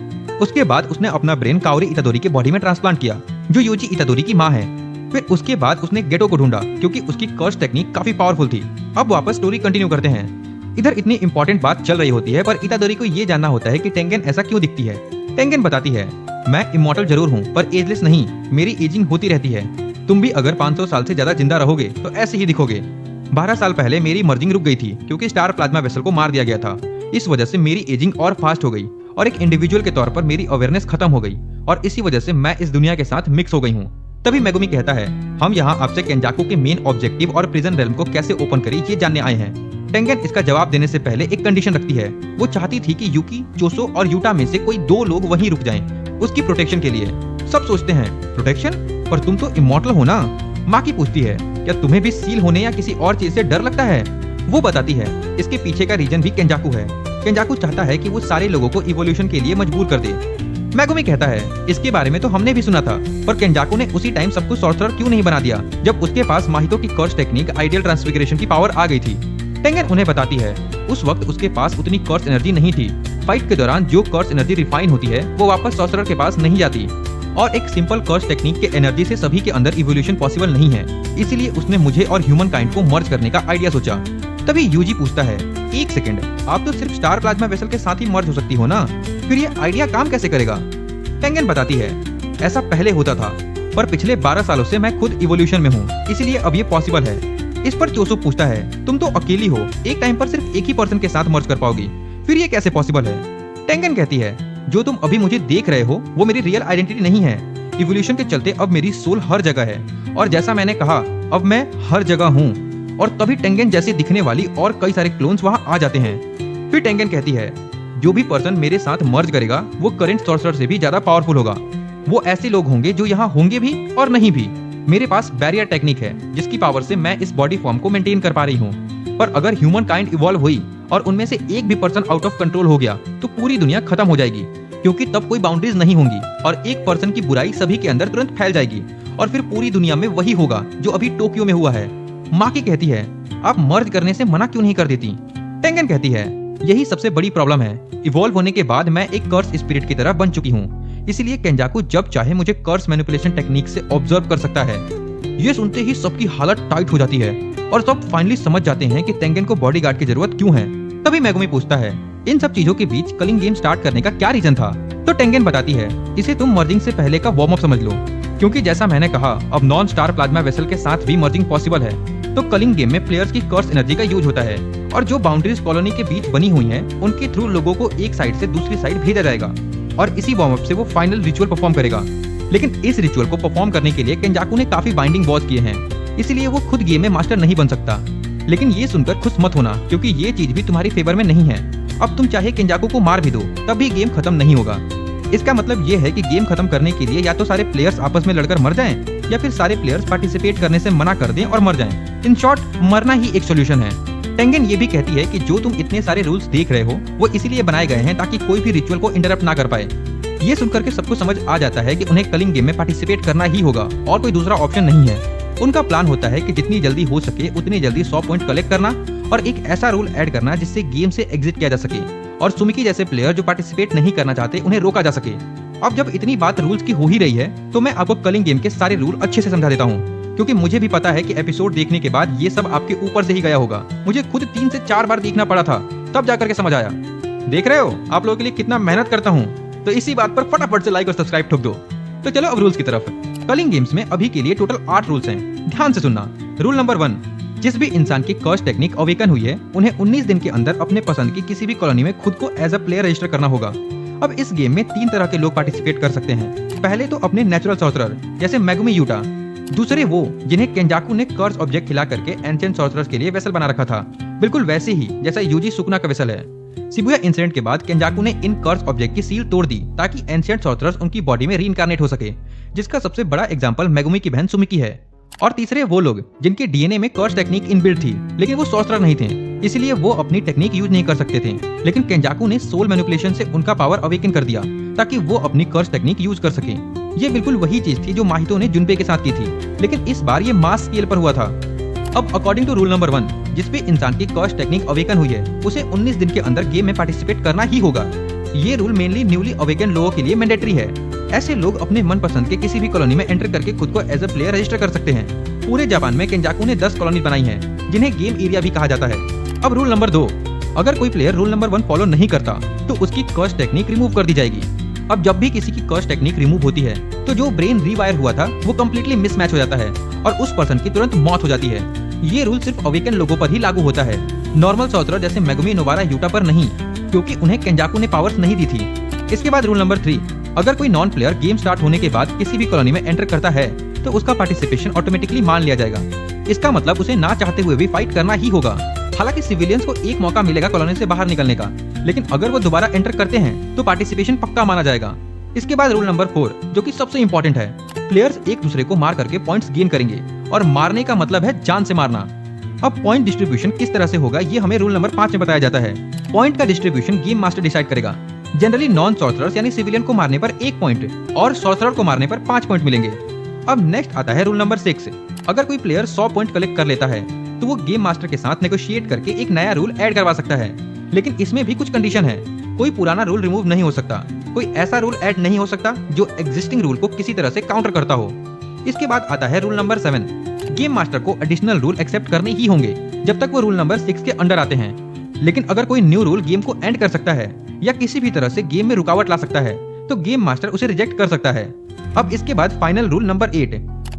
उसके बाद उसने अपना ब्रेन काओरी इतादोरी के बॉडी में ट्रांसप्लांट किया, जो यूजी इतादोरी की माँ है। फिर उसके बाद उसने गेटो को ढूंढा, क्योंकि उसकी कर्स टेक्निक काफी पावरफुल थी। अब वापस स्टोरी कंटिन्यू करते हैं। इधर इतनी इंपॉर्टेंट बात चल रही होती है, पर इतादोरी को ये जानना होता है कि टेंगेन ऐसा क्यों दिखती है। टेंगेन बताती है, मैं इमॉर्टल जरूर हूँ पर एजलेस नहीं, मेरी एजिंग होती रहती है। तुम भी अगर 500 साल से ज्यादा जिंदा रहोगे तो ऐसे ही दिखोगे। 12 साल पहले मेरी मर्जिंग रुक गई थी, क्योंकि स्टार प्लाज्मा वेसल को मार दिया गया था। इस वजह से मेरी एजिंग और फास्ट हो गई और एक इंडिविजुअल के तौर पर मेरी अवेयरनेस खत्म हो गई, और इसी वजह से मैं इस दुनिया के साथ मिक्स हो गई हूँ। तभी मेगुमी कहता है, हम यहाँ आपसे केंजाकू के मेन ऑब्जेक्टिव और प्रिजन रेल्म को कैसे ओपन करें ये जानने आए हैं। टेंगेन इसका जवाब देने से पहले एक कंडीशन रखती है। वो चाहती थी कि यूकी, चोसो और यूटा में से कोई 2 लोग वहीं रुक जाएं, उसकी प्रोटेक्शन के लिए। सब सोचते हैं, प्रोटेक्शन? पर तुम तो इमॉर्टल हो ना। माकी पूछती है, क्या तुम्हें भी सील होने या किसी और चीज से डर लगता है? वो बताती है, इसके पीछे का रीजन भी केंजाकू है। केंजाकू चाहता है कि वो सारे लोगों को इवोल्यूशन के लिए मजबूर कर दे। मैगुमी कहता है, इसके बारे में तो हमने भी सुना था, पर केंजाकू ने उसी टाइम सबको सॉर्सरर क्यों नहीं बना दिया जब उसके पास माहितो की कर्स टेक्निक आइडियल ट्रांसफिगरेशन की पावर आ गई थी। टेंगन उन्हें बताती है, उस वक्त उसके पास उतनी कर्स एनर्जी नहीं थी। फाइट के दौरान जो कर्स एनर्जी रिफाइन होती है वो वापस सॉर्सरर के पास नहीं जाती, और एक सिंपल कर्स टेक्निक के एनर्जी से सभी के अंदर इवोल्यूशन पॉसिबल नहीं है। इसीलिए उसने मुझे और ह्यूमन काइंड को मर्ज करने का आइडिया सोचा। तभी यूजी पूछता है, एक सेकंड, आप तो सिर्फ स्टार प्लाज्मा वेसल के साथ ही मर्ज हो सकती हो ना, फिर ये आइडिया काम कैसे करेगा? टेंगन बताती है, ऐसा पहले होता था, पर पिछले 12 सालों से मैं खुद इवोल्यूशन में हूँ, इसलिए अब ये पॉसिबल है। इस पर चोसो पूछता है, तुम तो अकेली हो, एक टाइम पर सिर्फ एक ही पर्सन के साथ मर्ज कर पाओगी, फिर ये कैसे पॉसिबल है? टेंगन कहती है, जो तुम अभी मुझे देख रहे हो वो मेरी रियल आइडेंटिटी नहीं है। इवोल्यूशन के चलते अब मेरी सोल हर जगह है, और जैसा मैंने कहा, अब मैं हर जगह हूँ। और तभी टेंगन जैसे दिखने वाली और कई सारे क्लोन्स वहाँ आ जाते हैं। फिर टेंगन कहती है, जो भी पर्सन मेरे साथ मर्ज करेगा वो करंट सॉर्सरर से भी ज्यादा पावरफुल होगा। वो ऐसे लोग होंगे जो यहाँ होंगे भी और नहीं भी। मेरे पास बैरियर टेक्निक है जिसकी पावर से मैं इस बॉडी फॉर्म को मेंटेन कर पा रही हूँ, पर अगर ह्यूमन काइंड इवॉल्व हुई और उनमें से एक भी पर्सन आउट ऑफ कंट्रोल हो गया तो पूरी दुनिया खत्म हो जाएगी, क्योंकि तब कोई बाउंड्रीज नहीं होंगी और एक पर्सन की बुराई सभी के अंदर तुरंत फैल जाएगी, और फिर पूरी दुनिया में वही होगा जो अभी टोक्यो में हुआ है। माकी कहती है, आप मर्ज करने से मना क्यों नहीं कर देती? टेंगन कहती है, यही सबसे बड़ी प्रॉब्लम है। इवॉल्व होने के बाद मैं एक कर्स स्पिरिट की तरह बन चुकी हूँ, इसलिए केंजाकू जब चाहे मुझे कर्स मैनिपुलेशन टेक्निक से ऑब्जर्व कर सकता है। ये सुनते ही सबकी हालत टाइट हो जाती है और सब फाइनली समझ जाते हैं कि टेंगन को बॉडीगार्ड की जरूरत क्यों है। तभी मैगुमी पूछता है, इन सब चीजों के बीच कलिंग गेम स्टार्ट करने का क्या रीजन था? तो टेंगन बताती है, इसे तुम मर्जिंग से पहले का वार्म अप समझ लो, क्योंकि जैसा मैंने कहा, अब नॉन स्टार प्लाज्मा वेसल के साथ भी मर्जिंग पॉसिबल है। तो कलिंग गेम में प्लेयर्स की कर्स एनर्जी का यूज होता है, और जो बाउंड्रीज कॉलोनी के बीच बनी हुई हैं, उनके थ्रू लोगों को एक साइड से दूसरी साइड भेजा जाएगा, और इसी वार्म अप से वो फाइनल रिचुअल परफॉर्म करेगा। लेकिन इस रिचुअल को परफॉर्म करने के लिए केंजाकू ने काफी बाइंडिंग वॉच किए हैं, इसलिए वो खुद गेम में मास्टर नहीं बन सकता। लेकिन ये सुनकर खुश मत होना, क्योंकि ये चीज भी तुम्हारी फेवर में नहीं है। अब तुम चाहे केंजाकू को मार भी दो, तब भी गेम खत्म नहीं होगा। इसका मतलब ये है कि गेम खत्म करने के लिए या तो सारे प्लेयर्स आपस में लड़कर मर जाएं, या फिर सारे प्लेयर्स पार्टिसिपेट करने से मना कर दें और मर जाएं। इन शॉर्ट, मरना ही एक सोल्यूशन है। टेंगन ये भी कहती है कि जो तुम इतने सारे रूल्स देख रहे हो वो इसीलिए बनाए गए हैं ताकि कोई भी रिचुअल को इंटरप्ट ना कर पाए। ये सुनकर के सबको समझ आ जाता है कि उन्हें कलिंग गेम में पार्टिसिपेट करना ही होगा और कोई दूसरा ऑप्शन नहीं है। उनका प्लान होता है कि जितनी जल्दी हो सके उतनी जल्दी 100 पॉइंट कलेक्ट करना और एक ऐसा रूल ऐड करना जिससे गेम से एग्जिट किया जा सके, और सुमिकी जैसे प्लेयर जो पार्टिसिपेट नहीं करना चाहते उन्हें रोका जा सके। अब जब इतनी बात रूल्स की हो ही रही है तो मैं आपको कलिंग गेम के सारे रूल अच्छे से समझा देता हूँ, क्योंकि मुझे भी पता है कि एपिसोड देखने के बाद ये सब आपके ऊपर से ही गया होगा। मुझे खुद 3 से 4 बार देखना पड़ा था, तब जाकर के समझ आया। देख रहे हो आप लोगों के लिए कितना मेहनत करता हूँ, तो इसी बात पर फटाफट से लाइक और सब्सक्राइब ठोक दो। तो चलो अब रूल्स की तरफ। कलिंग गेम्स में अभी के लिए टोटल 8 रूल्स हैं, ध्यान से सुनना। रूल नंबर 1, जिस भी इंसान की कर्स टेक्निक अवेकन हुई है उन्हें 19 दिन के अंदर अपने पसंद की किसी भी कॉलोनी में खुद को एज अ प्लेयर रजिस्टर करना होगा। अब इस गेम में 3 तरह के लोग पार्टिसिपेट कर सकते हैं। पहले तो अपने नेचुरल सॉर्सरर जैसे मैगुमी यूटा, दूसरे वो जिन्हें केंजाकू ने कर्स ऑब्जेक्ट खिला करके एंशिएंट सॉर्सरर्स के लिए वेसल बना रखा था, बिल्कुल वैसे ही जैसा यूजी सुकुना का वेसल है। शिबुया इंसिडेंट के बाद केंजाकू ने इन कर्स ऑब्जेक्ट की सील तोड़ दी ताकि एंशिएंट सॉर्सरर्स उनकी बॉडी में रीइंकार्नेट हो सके, जिसका सबसे बड़ा एग्जांपल मैगुमी की बहन सुमिकी है। और तीसरे वो लोग जिनके डीएनए में कर्स टेक्निक इनबिल्ट थी, लेकिन वो सॉर्सरर नहीं थे, इसलिए वो अपनी टेक्निक यूज नहीं कर सकते थे। लेकिन केंजाकू ने सोल मैनिपुलेशन से उनका पावर अवेकन कर दिया ताकि वो अपनी कर्स टेक्निक यूज कर सके। ये बिल्कुल वही चीज थी जो माहितो ने जुनपे के साथ की थी, लेकिन इस बार ये मास स्केल पर हुआ था। अब अकॉर्डिंग टू रूल नंबर 1, जिस भी इंसान की कर्स टेक्निक अवेकन हुई है उसे 19 दिन के अंदर गेम में पार्टिसिपेट करना ही होगा। ये रूल मेनली न्यूली अवेकन लोगों के लिए मैंडेटरी है। ऐसे लोग अपने मनपसंद के किसी भी कॉलोनी में एंटर करके खुद को एज अ प्लेयर रजिस्टर कर सकते हैं। पूरे जापान में केंजाकू ने 10 कॉलोनी बनाई हैं, जिन्हें गेम एरिया भी कहा जाता है। अब रूल नंबर 2, अगर कोई प्लेयर रूल नंबर 1 फॉलो नहीं करता तो उसकी कर्स टेक्निक रिमूव कर दी जाएगी। अब जब भी किसी की कर्स टेक्निक रिमूव होती है तो जो ब्रेन रीवायर हुआ था वो कम्प्लीटली मिसमैच हो जाता है और उस पर्सन की तुरंत मौत हो जाती है। ये रूल सिर्फ अवेकन लोगों पर ही लागू होता है, नॉर्मल सॉर्सरर जैसे मेगुमी नोबारा यूटा पर नहीं, क्योंकि उन्हें केंजाकू ने पावर्स नहीं दी थी। इसके बाद रूल नंबर 3, अगर कोई नॉन प्लेयर गेम स्टार्ट होने के बाद किसी भी कॉलोनी में एंटर करता है तो उसका पार्टिसिपेशन ऑटोमेटिकली मान लिया जाएगा। इसका मतलब उसे ना चाहते हुए भी फाइट करना ही होगा। हालांकि सिविलियंस को एक मौका मिलेगा कॉलोनी से बाहर निकलने का, लेकिन अगर वो दोबारा एंटर करते हैं तो पार्टिसिपेशन पक्का माना जाएगा। इसके बाद रूल नंबर 4, जो कि सबसे इम्पोर्टेंट है, प्लेयर्स एक दूसरे को मार करके पॉइंट्स गेन करेंगे, और मारने का मतलब है जान से मारना। अब पॉइंट डिस्ट्रीब्यूशन किस तरह से होगा ये हमें रूल नंबर 5 में बताया जाता है। पॉइंट का डिस्ट्रीब्यूशन गेम मास्टर डिसाइड करेगा, जनरली नॉन सॉर्सरर्स यानी सिविलियन को मारने पर 1 पॉइंट और सॉर्सरर को मारने पर 5 पॉइंट मिलेंगे। अब नेक्स्ट आता है रूल नंबर 6। अगर कोई प्लेयर 100 पॉइंट कलेक्ट कर लेता है तो वो गेम मास्टर के साथ नेगोशिएट करके एक नया रूल ऐड करवा सकता है, लेकिन इसमें भी कुछ कंडीशन है। कोई पुराना रूल रिमूव नहीं हो सकता, कोई ऐसा रूल ऐड नहीं हो सकता जो एग्जिस्टिंग रूल को किसी तरह से काउंटर करता हो। इसके बाद आता है रूल नंबर 7। गेम मास्टर को एडिशनल रूल एक्सेप्ट करने ही होंगे जब तक वो रूल नंबर 6 के अंडर आते हैं, लेकिन अगर कोई न्यू रूल गेम को एंड कर सकता है या किसी भी तरह से गेम में रुकावट ला सकता है तो गेम मास्टर उसे रिजेक्ट कर सकता है। अब इसके बाद फाइनल रूल नंबर 8।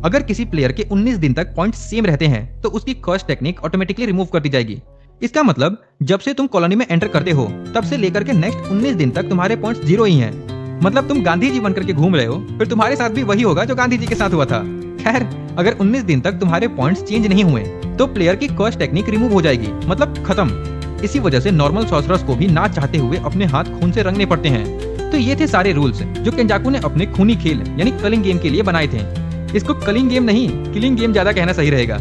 अगर किसी प्लेयर के 19 दिन तक पॉइंट सेम रहते हैं तो उसकी कर्स टेक्निक ऑटोमेटिकली रिमूव कर दी जाएगी। इसका मतलब जब से तुम कॉलोनी में एंटर करते हो तब से लेकर के नेक्स्ट 19 दिन तक तुम्हारे पॉइंट्स 0 ही हैं। मतलब तुम गांधी जी बनकर के घूम रहे हो, फिर तुम्हारे साथ भी वही होगा जो गांधी जी के साथ हुआ था। खैर, अगर 19 दिन तक तुम्हारे पॉइंट्स चेंज नहीं हुए तो प्लेयर की कर्स टेक्निक रिमूव हो जाएगी, मतलब खत्म। इसी वजह से नॉर्मल सॉर्सरर्स को भी ना चाहते हुए अपने हाथ खून से रंगने पड़ते हैं। तो ये थे सारे रूल्स जो केंजाकू ने अपने खूनी खेल यानी कलिंग गेम के लिए बनाए थे। इसको कलिंग गेम नहीं, किलिंग गेम ज्यादा कहना सही रहेगा।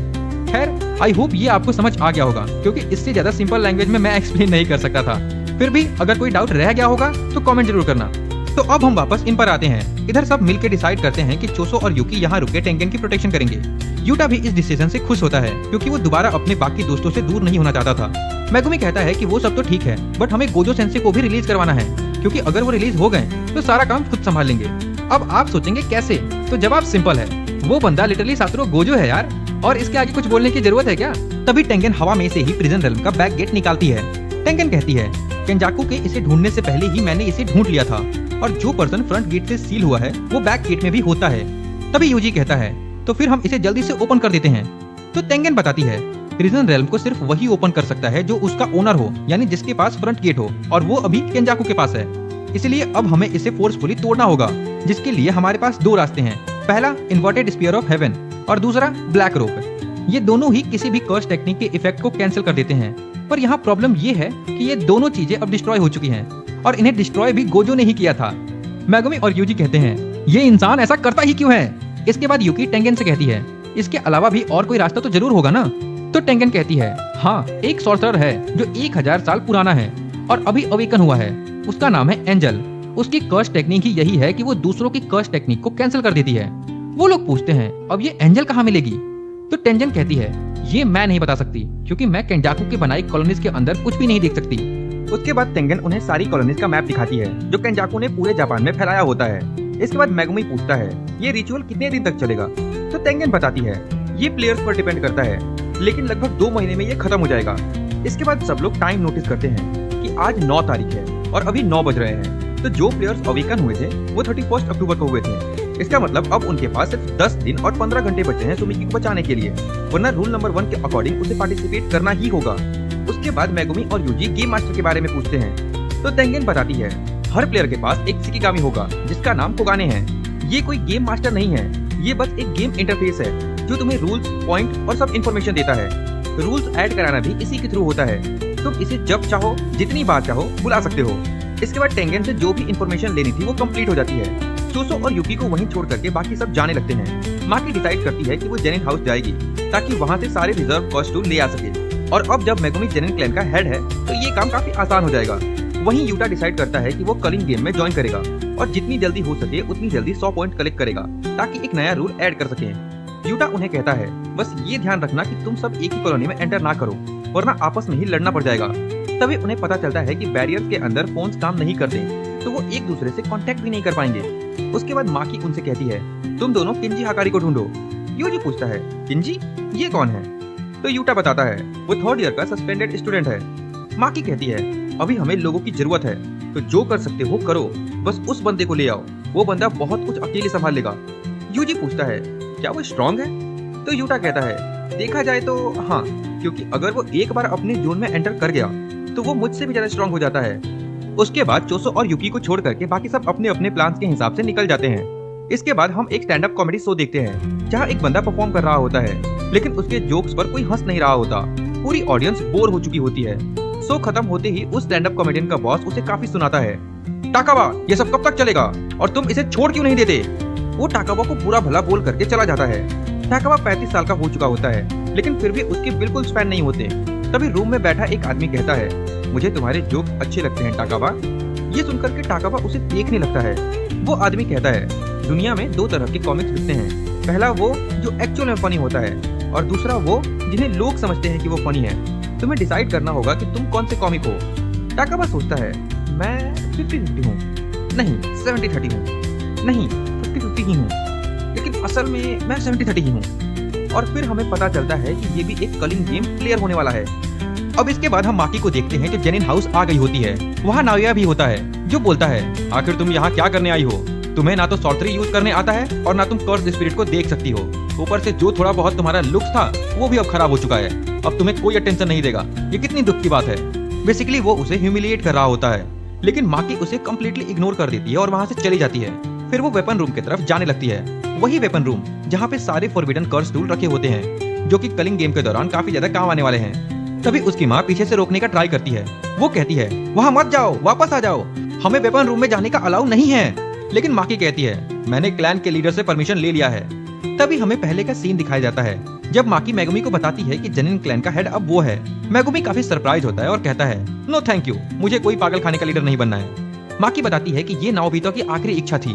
खैर, आई होप ये आपको समझ आ गया होगा, क्योंकि इससे ज्यादा सिंपल लैंग्वेज में मैं एक्सप्लेन नहीं कर सकता था। फिर भी अगर कोई डाउट रह गया होगा तो कमेंट जरूर करना। तो अब हम वापस इन पर आते हैं। इधर सब मिलकर डिसाइड करते हैं कि चोसो और यूकी यहाँ रुके टेंगेन की प्रोटेक्शन करेंगे। यूटा भी इस डिसीजन से खुश होता है क्योंकि वो दोबारा अपने बाकी दोस्तों से दूर नहीं होना चाहता था। मेगुमी कहता है कि वो सब तो ठीक है, बट हमें गोजो सेंसे को भी रिलीज करवाना है, क्योंकि अगर वो रिलीज हो गए तो सारा काम खुद संभाल लेंगे। अब आप सोचेंगे कैसे? तो जवाब सिंपल है, वो बंदा लिटरली सातोरु गोजो है यार, और इसके आगे कुछ बोलने की जरूरत है क्या? तभी टेंगेन हवा में से ही प्रिजन रेल्म का बैक गेट निकालती है। टेंगेन कहती है, केंजाकू के इसे ढूंढने से पहले ही मैंने इसे ढूंढ लिया था, और जो पर्सन फ्रंट गेट से सील हुआ है वो बैक गेट में भी होता है। तभी यूजी कहता है, तो फिर हम इसे जल्दी से ओपन कर देते हैं। तो टेंगेन बताती है, प्रिजन रेल्म को सिर्फ वही ओपन कर सकता है जो उसका ओनर हो, यानी जिसके पास फ्रंट गेट हो, और वो अभी केंजाकू के पास है। इसलिए अब हमें इसे फोर्सफुली तोड़ना होगा, जिसके लिए हमारे पास 2 रास्ते हैं। पहला इन्वर्टेड स्पीयर ऑफ हेवन और दूसरा ब्लैक रोप। ये दोनों ही किसी भी कर्स टेक्निक के इफेक्ट को कैंसिल कर देते हैं, पर यहाँ प्रॉब्लम ये है कि ये दोनों चीजें अब डिस्ट्रॉय हो चुकी हैं, और इन्हें डिस्ट्रॉय भी गोजो ने ही किया था। मेगुमी और यूजी कहते हैं, ये इंसान ऐसा करता ही क्यों है? इसके बाद यूकी टेंगेन से कहती है, इसके अलावा भी और कोई रास्ता तो जरूर होगा ना? तो टेंगेन कहती है, हाँ, एक सॉर्सरर है जो 1000 साल पुराना है और अभी अवेकन हुआ है। उसका नाम है एंजल। उसकी कर्स टेक्निक ही यही है कि वो दूसरों की कर्स टेक्निक को कैंसिल कर देती है। वो लोग पूछते हैं, अब ये एंजल कहाँ मिलेगी? तो टेंजन कहती है, ये मैं नहीं बता सकती, क्योंकि मैं केंजाकू की बनाई कॉलोनीज के अंदर कुछ भी नहीं देख सकती। उसके बाद टेंगन उन्हें सारी कॉलोनीज का मैप दिखाती है जो केंजाकू ने पूरे जापान में फैलाया होता है। इसके बाद मेगुमी पूछता है, ये रिचुअल कितने दिन तक चलेगा? तो टेंगन बताती है, ये प्लेयर्स पर डिपेंड करता है, लेकिन लगभग 2 महीने में ये खत्म हो जाएगा। इसके बाद सब लोग टाइम नोटिस करते हैं कि आज 9 तारीख है और अभी 9 बज रहे हैं। तो जो प्लेयर्स अवेकन हुए थे वो 31 अक्टूबर को हुए थे। इसका मतलब अब उनके पास सिर्फ 10 दिन और 15 घंटे बचे हैं सुमिकी को बचाने के लिए, वरना रूल नंबर 1 के अकॉर्डिंग उसे पार्टिसिपेट करना ही होगा। उसके बाद मेगुमी और यूजी गेम मास्टर के बारे में पूछते हैं। तो टेंगेन बताती है, हर प्लेयर के पास एक शिकिगामी होगा जिसका नाम कोगाने है। ये कोई गेम मास्टर नहीं है, ये बस एक गेम इंटरफेस है जो तुम्हें रूल्स, पॉइंट और सब इन्फॉर्मेशन देता है। रूल्स ऐड कराना भी इसी के थ्रू होता है। तुम इसे जब चाहो, जितनी बार चाहो बुला सकते हो। इसके बाद टेंगेन से जो भी इन्फॉर्मेशन लेनी थी वो कंप्लीट हो जाती है। चोसो और यूकी को वहीं छोड़ करके बाकी सब जाने लगते हैं। माकी डिसाइड करती है कि वो जेनिन हाउस जाएगी ताकि वहाँ से सारे रिजर्व कॉस्ट्यूम ले आ सके। और अब जब मेगुमी जेनिन क्लैन का हेड है तो ये काम काफी आसान हो जाएगा। वहीं यूटा डिसाइड करता है कि वो कलिंग गेम में ज्वाइन करेगा और जितनी जल्दी हो सके उतनी जल्दी 100 पॉइंट कलेक्ट करेगा ताकि एक नया रूल ऐड कर सके। यूटा उन्हें कहता है, बस ये ध्यान रखना कि तुम सब एक ही कॉलोनी में एंटर ना करो, वरना आपस में ही लड़ना पड़ जाएगा। तभी उन्हें पता चलता है कि बैरियर्स के अंदर फोन्स काम नहीं करते, तो वो एक दूसरे से कांटेक्ट भी नहीं कर पाएंगे। उसके बाद माकी उनसे कहती है, तुम दोनों किंजी हाकारी को ढूंढो। यूजी पूछता है, किंजी ये कौन है? तो यूटा बताता है, वो 3rd ईयर का सस्पेंडेड स्टूडेंट है। माकी कहती है, अभी हमें लोगों की जरूरत है, तो जो कर सकते हो करो, बस उस बंदे को ले आओ, वो बंदा बहुत कुछ अकेले संभाल लेगा। यूजी पूछता है, क्या वो स्ट्रॉन्ग है? तो यूटा कहता है, देखा जाए तो हाँ, क्योंकि अगर वो एक बार अपने जोन में एंटर कर गया तो वो मुझसे भी ज्यादा स्ट्रॉन्ग हो जाता है। उसके बाद चोसो और यूकी को छोड़ करके बाकी सब अपने अपने प्लान्स के हिसाब से निकल जाते हैं। इसके बाद हम एक स्टैंड अप कॉमेडी शो देखते हैं जहाँ एक बंदा परफॉर्म कर रहा होता है, लेकिन उसके जोक्स पर कोई हंस नहीं रहा होता। पूरी ऑडियंस बोर हो चुकी होती है। शो खत्म होते ही उस स्टैंड अप कॉमेडियन का बॉस उसे काफी सुनाता है, टाकावा ये सब कब तक चलेगा और तुम इसे छोड़ क्यों नहीं देते? वो टाकावा को बुरा भला बोल करके चला जाता है। टाकावा 35 साल का हो चुका होता है, लेकिन फिर भी उसके बिल्कुल फैन नहीं होते। तभी रूम में बैठा एक आदमी कहता है, मुझे तुम्हारे जोक अच्छे लगते हैं टाकावा। ये सुनकर के टाकाबा उसे देखने लगता है। वो आदमी कहता है, दुनिया में दो तरह के कॉमिक्स बिकते हैं, पहला वो जो एक्चुअल में फनी होता है और दूसरा वो जिन्हें लोग समझते हैं कि वो फनी है। तुम्हें डिसाइड करना होगा कि तुम कौन से कॉमिक हो। टाकाबा सोचता है, मैं 50-50 हूँ, नहीं 70-30 हूँ, नहीं 50-50 ही हूँ, लेकिन असल में मैं 70-30 ही हूँ। और फिर हमें पता चलता है कि ये भी एक कलिंग गेम प्लेयर होने वाला है। अब इसके बाद हम माकी को देखते हैं जो जेनिन हाउस आ गई होती है। वहाँ नाओया भी होता है जो बोलता है, आखिर तुम यहाँ क्या करने आई हो? तुम्हें ना तो सॉर्टरी यूज करने आता है और ना तुम कर्स स्पिरिट को देख सकती हो। ऊपर से जो थोड़ा बहुत तुम्हारा लुक्स था वो भी अब खराब हो चुका है। अब तुम्हें कोई अटेंशन नहीं देगा। ये कितनी दुख की बात है। बेसिकली वो उसे ह्यूमिलिएट कर रहा होता है, लेकिन माकी उसे कम्प्लीटली इग्नोर कर देती है और वहाँ से चली जाती है। फिर वो वेपन रूम की तरफ जाने लगती है, वही वेपन रूम जहाँ पे सारे फॉरबिडन कर्स टूल रखे होते हैं जो कि कलिंग गेम के दौरान काफी ज्यादा काम आने वाले हैं। तभी उसकी माँ पीछे से रोकने का ट्राई करती है। वो कहती है, वहाँ मत जाओ, वापस आ जाओ, हमें वेपन रूम में जाने का अलाउ नहीं है। लेकिन माकी कहती है, मैंने क्लैन के लीडर से परमिशन ले लिया है। तभी हमें पहले का सीन दिखाया जाता है जब माकी मेगुमी को बताती है कि जेनिन क्लैन का हेड अब वो है। मेगुमी काफी सरप्राइज होता है और कहता है, नो थैंक यू, मुझे कोई पागल खाने का लीडर नहीं बनना है। माकी बताती है कि ये नाओबितो की आखिरी इच्छा थी।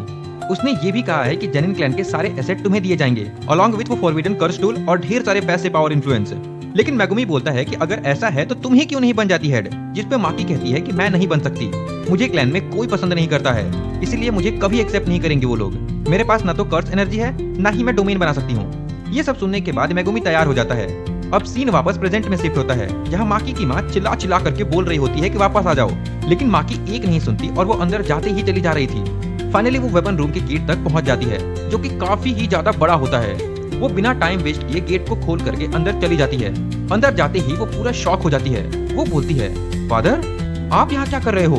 उसने ये भी कहा है कि जेनिन क्लैन के सारे एसेट तुम्हें दिए जाएंगे अलॉन्ग विद वो फॉरबिडन कर्स टूल और ढेर सारे पैसे, पावर, इन्फ्लुएंस। लेकिन मेगुमी बोलता है कि अगर ऐसा है तो तुम ही क्यों नहीं बन जाती हेड, जिस पे माकी कहती है कि मैं नहीं बन सकती, मुझे क्लैन में कोई पसंद नहीं करता है, इसलिए मुझे कभी एक्सेप्ट नहीं करेंगे वो लोग। मेरे पास ना तो कर्स एनर्जी है, ना ही मैं डोमेन बना सकती हूँ। ये सब सुनने के बाद मेगुमी तैयार हो जाता है। अब सीन वापस प्रेजेंट में शिफ्ट होता है जहाँ माकी की माँ चिल्ला चिल्ला करके बोल रही होती है कि वापस आ जाओ, लेकिन माकी एक नहीं सुनती और वो अंदर जाते ही चली जा रही थी। फाइनली वो वेपन रूम के गेट तक पहुंच जाती है जो कि काफी ही ज्यादा बड़ा होता है। वो बिना टाइम वेस्ट किए गेट को खोल करके अंदर चली जाती है। अंदर जाते ही वो पूरा शॉक हो जाती है। वो बोलती है, फादर आप यहाँ क्या कर रहे हो?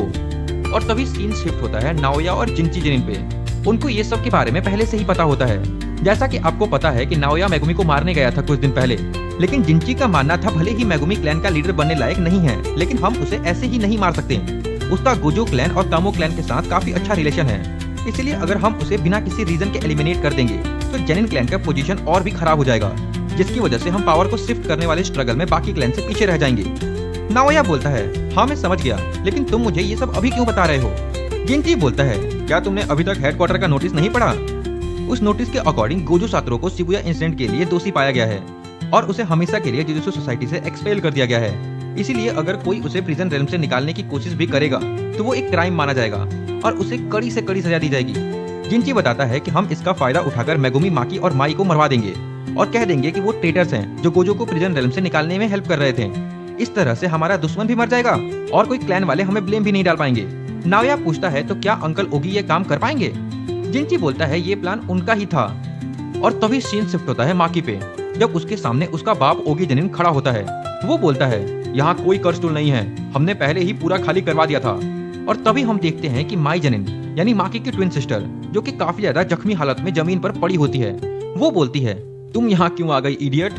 और तभी सीन शिफ्ट होता है नाओया और जिंची जेनिन पे। उनको ये सब के बारे में पहले से ही पता होता है। जैसा कि आपको पता है कि नाओया मेगुमी को मारने गया था कुछ दिन पहले, लेकिन जिंची का मानना था भले ही मेगुमी क्लैन का लीडर बनने लायक नहीं है, लेकिन हम उसे ऐसे ही नहीं मार सकते। उसका गोजो क्लैन और कामो क्लैन के साथ काफी अच्छा रिलेशन है, इसलिए अगर हम उसे बिना किसी रीजन के एलिमिनेट कर देंगे तो जेनिन क्लैन का पोजीशन और भी खराब हो जाएगा, जिसकी वजह से हम पावर को शिफ्ट करने वाले स्ट्रगल में बाकी क्लैन से पीछे रह जाएंगे। नाओया बोलता है, हाँ मैं समझ गया, लेकिन तुम मुझे ये सब अभी क्यों बता रहे हो? जिंची बोलता है, क्या तुमने अभी तक हेडक्वार्टर का नोटिस नहीं पढ़ा? उस नोटिस के अकॉर्डिंग गोजो सातोरो को शिबुया इंसिडेंट के लिए दोषी पाया गया है और उसे हमेशा के लिए जुजुत्सु सोसाइटी से एक्सपेल कर दिया गया है। इसीलिए अगर कोई उसे प्रिजन रेल्म से निकालने की कोशिश भी करेगा तो वो एक क्राइम माना जाएगा और उसे कड़ी से कड़ी सजा दी जाएगी। जिंची बताता है कि हम इसका फायदा उठाकर मेगुमी, माकी और माई को मरवा देंगे और कह देंगे कि वो ट्रेटर्स हैं जो गोजो को प्रिजन रेल्म से निकालने में हेल्प कर रहे थे। इस तरह से हमारा दुश्मन भी मर जाएगा और कोई क्लैन वाले हमें ब्लेम भी नहीं डाल पाएंगे। नाओया पूछता है, तो क्या अंकल ओगी ये काम कर पाएंगे? जिंची बोलता है, ये प्लान उनका ही था। और तभी सीन शिफ्ट होता है माकी पे, जब उसके सामने उसका बाप ओगी जेनिन खड़ा होता है। वो बोलता है, यहाँ कोई कर्स टूल नहीं है, हमने पहले ही पूरा खाली करवा दिया था। और तभी हम देखते हैं कि माई जेनिन यानी माकी की ट्विन सिस्टर, जो कि काफी ज्यादा जख्मी हालत में जमीन पर पड़ी होती है, वो बोलती है, तुम यहाँ क्यों आ गई इडियट?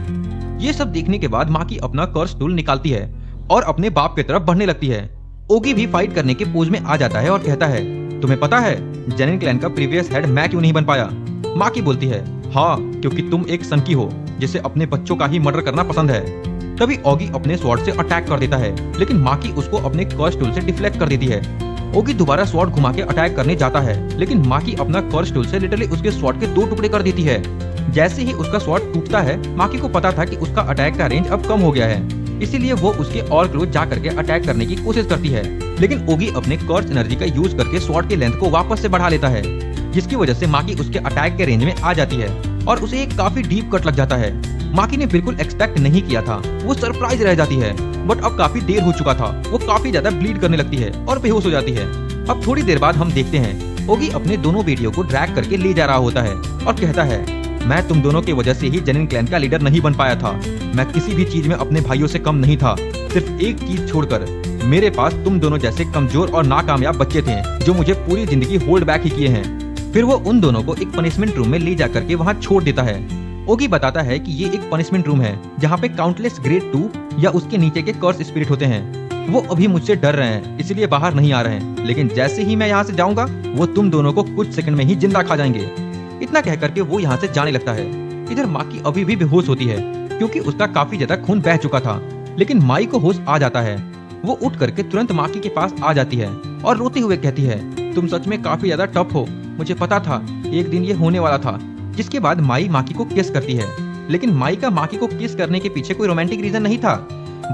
ये सब देखने के बाद माकी अपना कर्स टूल निकालती है और अपने बाप की तरफ बढ़ने लगती है। ओगी भी फाइट करने के पोज में आ जाता है और कहता है, तुम्हें पता है जेनिन क्लैन का प्रीवियस हेड मैं क्यों नहीं बन पाया? माकी बोलती है, हाँ क्योंकि तुम एक सनकी हो जिसे अपने बच्चों का ही मर्डर करना पसंद है। तभी ओगी अपने स्वॉर्ड से अटैक कर देता है, लेकिन माकी उसको अपने कर्स टूल से डिफ्लेक्ट कर देती है। ओगी दोबारा स्वॉर्ड घुमा के अटैक करने जाता है, लेकिन माकी अपना कर्स टूल से लिटरली उसके स्वॉर्ड के 2 टुकड़े कर देती है। जैसे ही उसका स्वॉर्ड टूटता है, माकी को पता था कि उसका अटैक का रेंज अब कम हो गया है, इसीलिए वो उसके और क्लोज जा करके अटैक करने की कोशिश करती है। लेकिन ओगी अपने कर्स एनर्जी का यूज करके स्वॉर्ड के लेंथ को वापस से बढ़ा लेता है, जिसकी वजह से माकी उसके अटैक के रेंज में आ जाती है और उसे एक काफी डीप कट लग जाता है। माकी ने बिल्कुल एक्सपेक्ट नहीं किया था, वो सरप्राइज रह जाती है। बट अब काफी देर हो चुका था, वो काफी ज्यादा ब्लीड करने लगती है और बेहोश हो जाती है। अब थोड़ी देर बाद हम देखते हैं ओगी अपने दोनों बेटियों को ड्रैग करके ले जा रहा होता है और कहता है, मैं तुम दोनों की वजह से ही जेनिन क्लैन का लीडर नहीं बन पाया था। मैं किसी भी चीज में अपने भाइयों से कम नहीं था, सिर्फ एक चीज छोड़कर, मेरे पास तुम दोनों जैसे कमजोर और नाकामयाब बच्चे थे जो मुझे पूरी जिंदगी होल्ड बैक ही किए हैं। फिर वो उन दोनों को एक पनिशमेंट रूम में ले जा करके वहाँ छोड़ देता है। ओगी बताता है कि ये एक पनिशमेंट रूम है जहाँ पे काउंटलेस ग्रेड 2 या उसके नीचे के कर्स स्पिरिट होते हैं। वो अभी मुझसे डर रहे हैं, इसलिए बाहर नहीं आ रहे हैं, लेकिन जैसे ही मैं यहाँ से जाऊंगा वो तुम दोनों को कुछ सेकंड में ही जिंदा खा जाएंगे। इतना कह करके वो यहाँ से जाने लगता है। इधर माकी अभी भी बेहोश होती है क्योंकि उसका काफी ज्यादा खून बह चुका था, लेकिन माई को होश आ जाता है। वो उठ करके तुरंत माकी के पास आ जाती है और रोते हुए कहती है, तुम सच में काफी ज्यादा टफ हो, मुझे पता था एक दिन ये होने वाला था। जिसके बाद माई माकी को किस करती है, लेकिन माई का माकी को किस करने के पीछे कोई रोमांटिक रीजन नहीं था,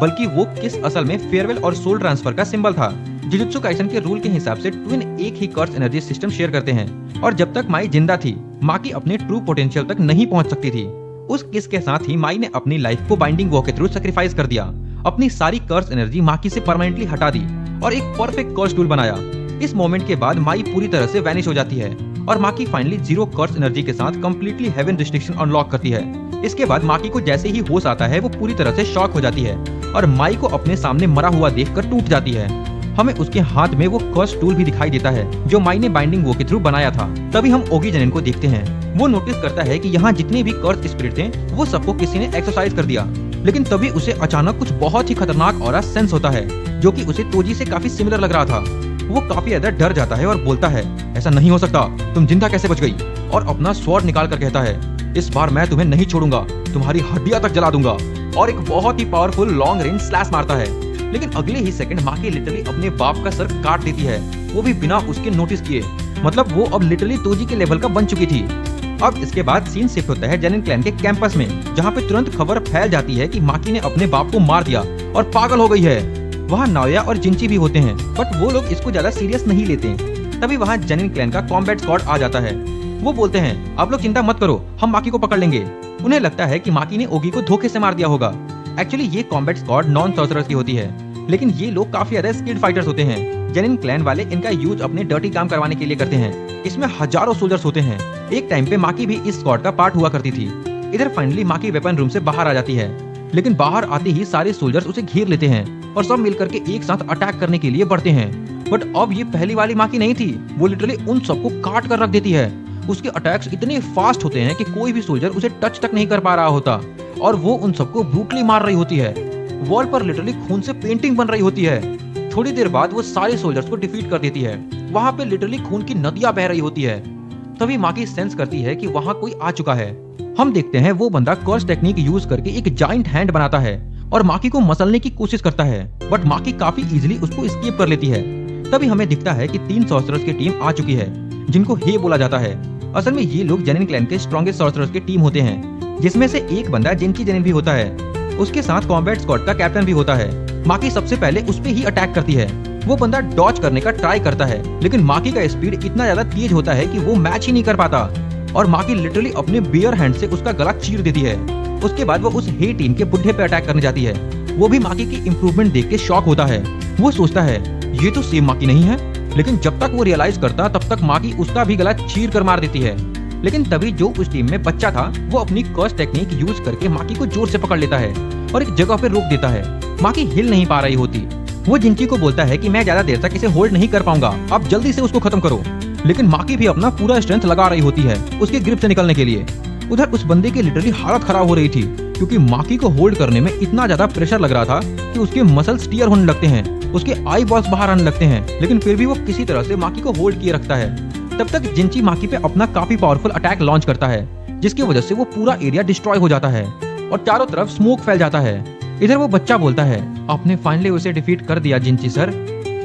बल्कि वो किस असल में फेयरवेल और सोल ट्रांसफर का सिंबल था। जुजुत्सु काइसन के रूल के हिसाब से ट्विन एक ही कर्स एनर्जी सिस्टम शेयर करते हैं और जब तक माई जिंदा थी माकी अपने ट्रू पोटेंशियल तक नहीं पहुंच सकती थी। उस किस के साथ ही माई ने अपनी लाइफ को बाइंडिंग वॉ के थ्रू सैक्रिफाइस कर दिया, अपनी सारी कर्स एनर्जी माकी से परमानेंटली हटा दी और एक परफेक्ट कर्स टूल बनाया। इस मोमेंट के बाद माई पूरी तरह से वैनिश हो जाती है और माकी फाइनली जीरो कर्स एनर्जी के साथ कंप्लीटली हेवन रिस्ट्रिक्शन अनलॉक करती है। इसके बाद माकी को जैसे ही होश आता है वो पूरी तरह से शॉक हो जाती है और माई को अपने सामने मरा हुआ देखकर टूट जाती है। हमें उसके हाथ में वो कर्स टूल भी दिखाई देता है जो माई ने बाइंडिंग वॉ के थ्रू बनाया था। तभी हम ओगी जनिन को देखते हैं। वो नोटिस करता है कि यहाँ जितने भी कर्स स्पिरिट थे वो सबको किसी ने एक्सरसाइज कर दिया, लेकिन तभी उसे अचानक कुछ बहुत ही खतरनाक ऑरा सेंस होता है जो कि उसे तोजी से काफी सिमिलर लग रहा था। वो काफी ज्यादा डर जाता है और बोलता है, ऐसा नहीं हो सकता, तुम जिंदा कैसे बच गई? और अपना स्वॉर्ड निकाल कर कहता है, इस बार मैं तुम्हें नहीं छोड़ूंगा, तुम्हारी हड्डियां तक जला दूंगा। और एक बहुत ही पावरफुल लॉन्ग रेंज स्लैश मारता है, लेकिन अगले ही सेकंड माकी लिटरली अपने बाप का सर काट देती है, वो भी बिना उसके नोटिस किए। मतलब वो अब लिटरली तोजी के लेवल का बन चुकी थी। अब इसके बाद सीन शिफ्ट होता है जेनिन क्लैन के कैंपस में, जहाँ पे तुरंत खबर फैल जाती है कि माकी ने अपने बाप को मार दिया और पागल हो गई है। वहाँ नाओया और जिंची भी होते हैं, बट वो लोग इसको ज्यादा सीरियस नहीं लेते। तभी वहाँ जेनिन क्लैन का कॉम्बैट स्क्वाड आ जाता है। वो बोलते हैं, आप लोग चिंता मत करो, हम माकी को पकड़ लेंगे। उन्हें लगता है कि माकी ने ओगी को धोखे से मार दिया होगा। एक्चुअली ये कॉम्बैट स्क्वाड नॉन सॉर्सरर्स की होती है, लेकिन ये लोग काफी ज्यादा स्किल्ड फाइटर्स होते हैं। जेनिन क्लैन वाले इनका यूज अपने डर्टी काम करवाने के लिए करते हैं। इसमें हजारों सोल्जर्स होते हैं। एक टाइम पे माकी भी इस स्क्वाड का पार्ट हुआ करती थी। इधर फाइनली माकी वेपन रूम से बाहर आ जाती है, लेकिन बाहर आते ही सारे सोल्जर्स उसे घेर लेते हैं और सब मिलकर के एक साथ अटैक करने के लिए बढ़ते हैं। बट अब ये पहली वाली माकी नहीं थी, वो लिटरली उन सबको काट कर रख देती है। उसके अटैक्स इतने फास्ट होते हैं कि कोई भी सोल्जर उसे टच तक नहीं कर पा रहा होता और वो उन सबको ब्रूटली मार रही होती है। वॉल पर लिटरली खून से पेंटिंग बन रही होती है। थोड़ी देर बाद वो सारे सोल्जर्स को डिफीट कर देती है। वहाँ पे लिटरली खून की नदियां बह रही होती है। तभी माकी सेंस करती है कि वहाँ कोई आ चुका है। हम देखते हैं वो बंदा कर्स टेक्निक यूज करके एक जाइंट हैंड बनाता है और माकी को मसलने की कोशिश करता है, बट माकी काफी इजीली उसको एस्केप कर लेती है। तभी हमें दिखता है कि 3 सॉर्सरर्स की टीम आ चुकी है, जिनको हे बोला जाता है। असल में ये लोग जेनिन क्लैन के स्ट्रॉन्गेस्ट सॉर्सरर्स की टीम होते हैं, जिसमें से एक बंदा जिनकी जेनिन भी होता है। उसके साथ कॉम्बैट स्क्वाड का कैप्टन भी होता है। माकी सबसे पहले उस पे ही अटैक करती है। वो बंदा डॉज करने का ट्राई करता है, लेकिन माकी का स्पीड इतना ज्यादा तेज होता है कि वो मैच ही नहीं कर पाता और माकी लिटरली अपने बियर हैंड से उसका गला चीर देती है। उसके बाद वो उस हे टीम के बुढ़े पे अटैक करने जाती है। वो भी माकी की इम्प्रूवमेंट देख के शॉक होता है। वो सोचता है ये तो सेम माकी नहीं है, लेकिन जब तक वो रियलाइज करता तब तक माकी उसका भी गला चीर कर मार देती है। लेकिन तभी जो उस टीम में बच्चा था वो अपनी कर्स टेक्निक यूज करके माकी को जोर से पकड़ लेता है और एक जगह पे रोक देता है। माकी हिल नहीं पा रही होती। वो जिंची को बोलता है कि मैं ज्यादा देर तक इसे होल्ड नहीं कर पाऊंगा, आप जल्दी से उसको खत्म करो। लेकिन माकी भी अपना पूरा स्ट्रेंथ लगा रही होती है उसके ग्रिप से निकलने के लिए। उधर उस बंदे की लिटरली हालत खराब हो रही थी, क्योंकि माकी को होल्ड करने में इतना ज्यादा प्रेशर लग रहा था कि उसके मसल्स टीयर होने लगते हैं, उसके आई बॉल्स बाहर आने लगते हैं, लेकिन फिर भी वो किसी तरह से माकी को होल्ड किए रखता है। तब तक जिंची माकी पे अपना काफी पावरफुल अटैक लॉन्च करता है, जिसकी वजह से वो पूरा एरिया डिस्ट्रॉय हो जाता है और चारों तरफ स्मोक फैल जाता है। इधर वो बच्चा बोलता है, आपने फाइनली उसे डिफीट कर दिया जिंची सर।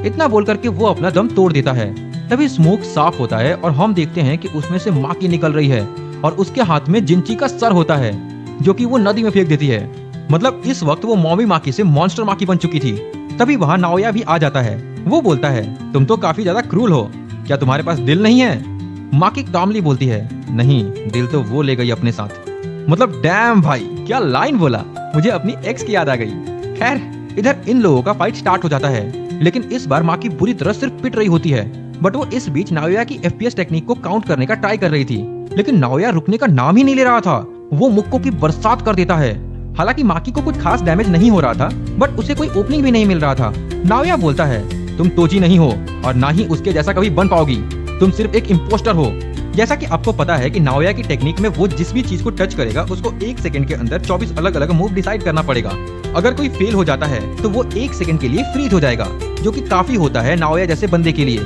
इतना बोल करके वो अपना दम तोड़ देता है। तभी स्मोक साफ होता है और हम देखते हैं कि उसमें से माकी निकल रही है और उसके हाथ में जिंची का सर होता है, जो कि वो नदी में फेंक देती है। मतलब इस वक्त वो मॉमी माकी से मॉन्स्टर माकी बन चुकी थी। तभी वहाँ नाओया भी आ जाता है। वो बोलता है, तुम तो काफी ज्यादा क्रूल हो, क्या तुम्हारे पास दिल नहीं है? माकी कामली बोलती है, नहीं, दिल तो वो ले गई अपने साथ। मतलब डैम भाई, क्या लाइन बोला, मुझे अपनी एक्स की याद आ गई। खैर, इधर इन लोगों का फाइट स्टार्ट हो जाता है, लेकिन इस बार माकी बुरी तरह सिर्फ पिट रही होती है। बट वो इस बीच नाओया की FPS टेक्निक को काउंट करने का ट्राई कर रही थी, लेकिन नाओया रुकने का नाम ही नहीं ले रहा था। वो मुक्कों की बरसात कर देता है। हालांकि माकी को कुछ खास डैमेज नहीं हो रहा था, बट उसे कोई ओपनिंग भी नहीं मिल रहा था। नाओया बोलता है, तुम तोची नहीं हो और ना ही उसके जैसा कभी बन पाओगी, तुम सिर्फ एक इम्पोस्टर हो। जैसा कि आपको पता है कि नाओया की टेक्निक में वो जिस भी चीज को टच करेगा उसको 1 सेकंड के अंदर 24 अलग अलग मूव डिसाइड करना पड़ेगा। अगर कोई फेल हो जाता है तो वो 1 सेकंड के लिए फ्रीज हो जाएगा, जो कि काफी होता है नाओया जैसे बंदे के लिए।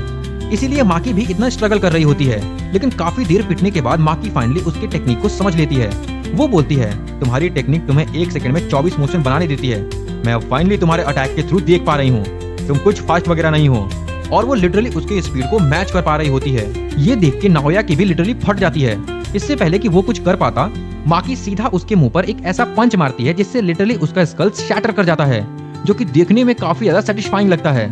इसीलिए माकी भी इतना स्ट्रगल कर रही होती है, लेकिन काफी देर पिटने के बाद माकी फाइनली उसकी टेक्निक को समझ लेती है। वो बोलती है, तुम्हारी टेक्निक तुम्हें 1 सेकंड में 24 मोशन बनाने देती है, मैं अब फाइनली तुम्हारे अटैक के थ्रू देख पा रही हूँ, तुम कुछ फास्ट वगैरह नहीं हो। और वो लिटरली उसके स्पीड को मैच कर पा रही होती है। ये देख के नाओया की भी लिटरली फट जाती है। इससे पहले कि वो कुछ कर पाता, माकी सीधा उसके मुंह पर एक ऐसा पंच मारती है जिससे लिटरली उसका स्कल शैटर कर जाता है, जो कि देखने में काफी ज्यादा सेटिस्फाइंग लगता है।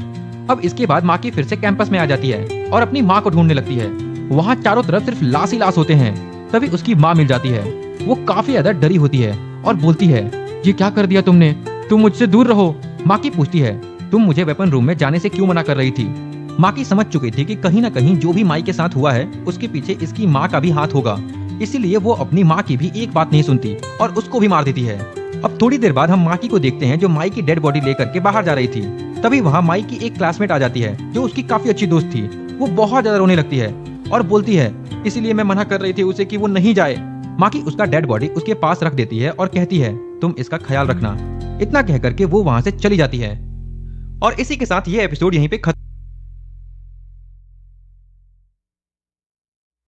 अब इसके बाद माकी फिर से कैंपस में आ जाती है और अपनी माँ को ढूंढने लगती है। वहाँ चारों तरफ सिर्फ लाश ही लाश होते हैं। तभी उसकी माँ मिल जाती है। वो काफी ज्यादा डरी होती है और बोलती है, ये क्या कर दिया तुमने, तुम मुझसे दूर रहो। माकी पूछती है, तुम मुझे वेपन रूम में जाने से क्यों मना कर रही थी। माकी समझ चुकी थी कि कहीं ना कहीं जो भी माई के साथ हुआ है उसके पीछे इसकी माँ का भी हाथ होगा, इसीलिए वो अपनी माँ की भी एक बात नहीं सुनती और उसको भी मार देती है। अब थोड़ी देर बाद हम माकी को देखते हैं जो माई की डेड बॉडी लेकर के बाहर जा रही थी। तभी वहाँ माई की एक क्लासमेट आ जाती है जो उसकी काफी अच्छी दोस्त थी। वो बहुत ज्यादा रोने लगती है और बोलती है, इसीलिए मैं मना कर रही थी उसे कि वो नहीं जाए। माकी उसका डेड बॉडी उसके पास रख देती है और कहती है, तुम इसका ख्याल रखना। इतना कह करके वो वहाँ से चली जाती है। और इसी के साथ ये एपिसोड यहीं पे खत्म।